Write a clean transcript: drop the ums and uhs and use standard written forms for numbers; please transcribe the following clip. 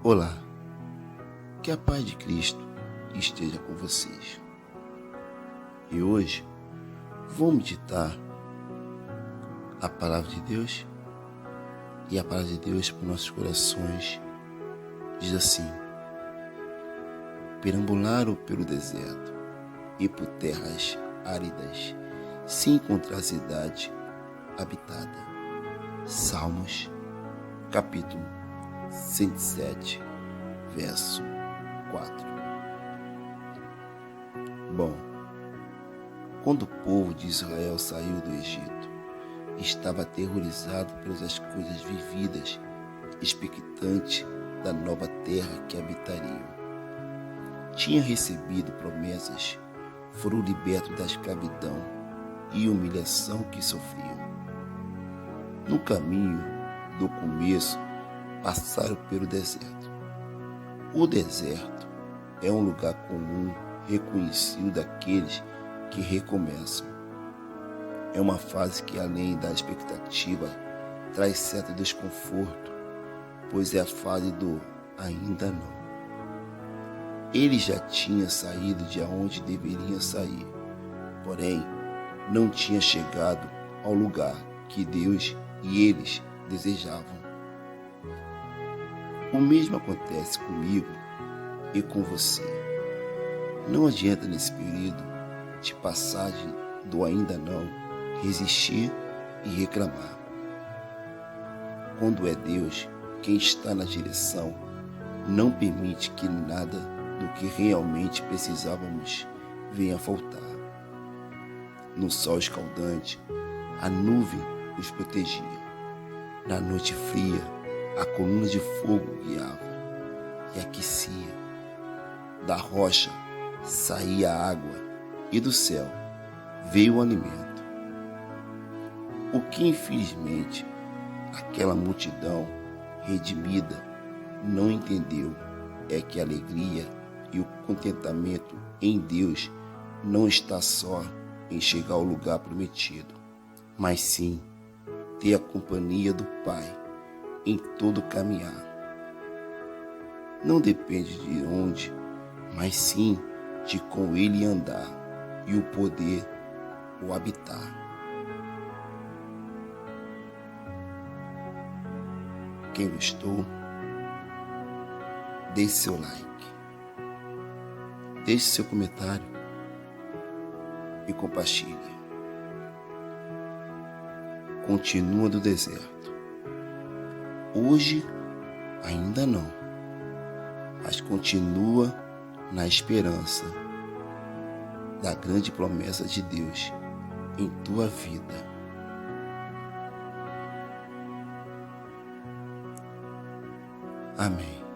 Olá, que a paz de Cristo esteja com vocês. E hoje vou meditar a palavra de Deus, e a palavra de Deus para os nossos corações diz assim: perambularam pelo deserto e por terras áridas, sem encontrar cidade habitada. Salmos, capítulo 107, verso 4. Bom, quando o povo de Israel saiu do Egito, estava aterrorizado pelas coisas vividas, expectante da nova terra que habitariam. Tinha recebido promessas, foram libertos da escravidão e humilhação que sofriam. No caminho do começo, passaram pelo deserto. O deserto é um lugar comum, reconhecido daqueles que recomeçam. É uma fase que, além da expectativa, traz certo desconforto, pois é a fase do ainda não. Ele já tinha saído de onde deveria sair, porém, não tinha chegado ao lugar que Deus e eles desejavam. O mesmo acontece comigo e com você. Não adianta nesse período de passagem do ainda não resistir e reclamar. Quando é Deus quem está na direção, não permite que nada do que realmente precisávamos venha a faltar. No sol escaldante, a nuvem os protegia. Na noite fria, a coluna de fogo guiava e aquecia. Da rocha saía a água e do céu veio o alimento. O que infelizmente aquela multidão redimida não entendeu é que a alegria e o contentamento em Deus não está só em chegar ao lugar prometido, mas sim ter a companhia do Pai em todo caminhar. Não depende de onde, mas sim de com Ele andar e o poder o habitar. Quem gostou, deixe seu like, deixe seu comentário e compartilhe. Continua do deserto. Hoje ainda não, mas continua na esperança da grande promessa de Deus em tua vida. Amém.